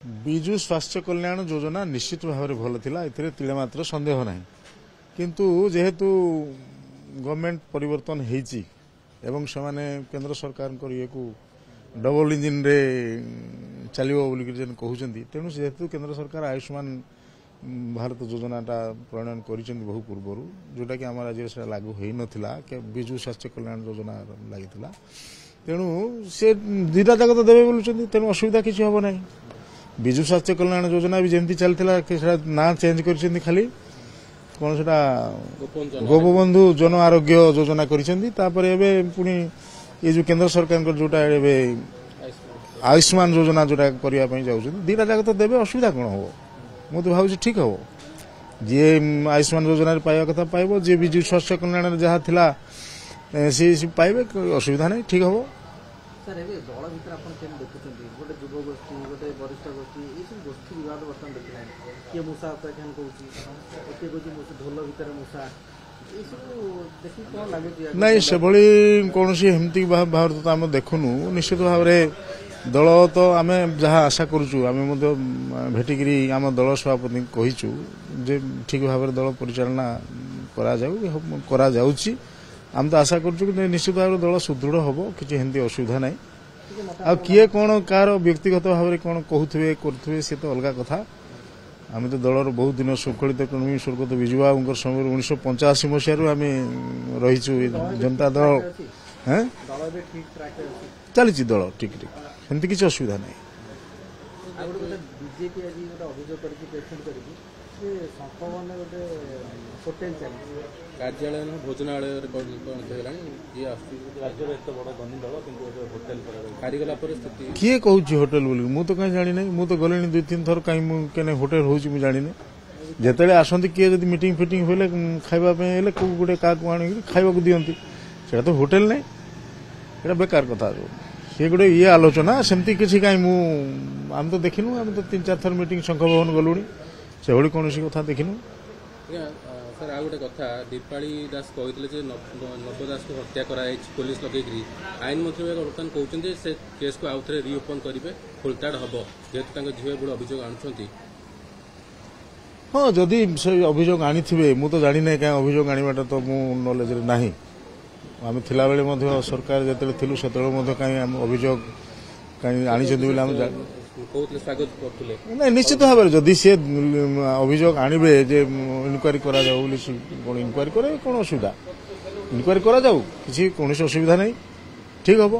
विजु स्वास्थ्य कल्याण योजना निश्चित भाव में भल थिला एथिरे तिले मात्र संदेह ना किंतु जेहेतु गवर्नमेंट परिवर्तन हेची एवं से केंद्र सरकार को डबल इंजिन रे चलो बोलिक कहते तेणु जेहेतु केंद्र सरकार आयुष्मान भारत योजनाटा प्रणयन कर बहु पूर्व जोटा कि आम राज्य से लागू हो नाला विजु स्वास्थ्य कल्याण योजना लगी तेणु से दुईटा जाक तो देवे बोलुं तेणु असुविधा किसी हम ना विजु स्वास्थ्य कल्याण योजना भी जमी चलता ना चेंज कर खाली कौन से गोपबंधु जन आरोग्य योजना कर ये जो केंद्र सरकार जोटा आयुष्मान योजना जोटा करने जाऊँ दीटा जाक तो देवे असुविधा कौन हम मुझे तो भाव ठीक हम जी आयुष्मान योजना पाइबा कथा पाइब जी विजु स्वास्थ्य कल्याण जहाँ थिला सी पाइबे असुविधा नहीं ठीक हम सर ए दल भर आप गोटे युव गोष्ठी गोटे वरिष्ठ गोष्ठी ये सब गोष्ठी विवाद बर्तमान देखा किए मूषा उपाख्यान किए कह ढोल भितर मूषा नहीं से कौन एमती भाव तो आम देखुनु निश्चित भाव में दल तो आम जहाँ आशा करुँ भेटिकी आम दल सभापति कहीचु जे ठीक भाव में दल परिचालना करा जाउची आम तो आशा करुँ निश्चित भाव दल सुदृढ़ हम किसी एमती असुविधा ना आ किए कौन कार व्यक्तिगत भाव में कौन कहते करुवे सी तो अलग कथा आम तो दलर बहुत दिन शृंखलित कर्मी स्वर्गत विजु बाबू समय 1985 मसीह आम रहीचु जनता दल चली दल ठीक ठीक एमती किसी असुविधा नहीं कार्यालय भोजनालय किए कहूँ होटेल बोल मुझे कहीं जानी मुझे गले 2-3 थर कहीं होटेल हो जानी जिते आसती किए जब मीटिंग फिटिंग हेले खावाई गोटे क्या खावा दिखती से तो होटेल नहीं ये बेकार कथा सी गोटे ये आलोचना सेमती किसी कहीं आम तो देखिनु आम तो 3-4 थर मीटिंग शंख भवन गलुणी से भाई कौन कथा देखिनु सर आ गोटे कथा दीपाली दास कहते नव दास को हत्या कराई पुलिस लगे आईन मंत्री बर्तमान कहते से केस को आउ थे रिओपन करेंगे खोलताड़ हम जेहेतु झील बड़े अभियोग आणुंट हाँ जदि से अभियोग आनी मु तो जानी ना कहीं अभियोग आनवाटा तो मो नॉलेज ना आम थिला बेले सरकार जो थिलु से कहीं अभियोग कहीं आनी नहीं निश्चित भाव में जदि सी अभियोग आणवे जे इनक्वारी करा इनक्वारी करे कौन असुविधा इनक्वारी करा किसी कौन असुविधा नहीं ठीक हम।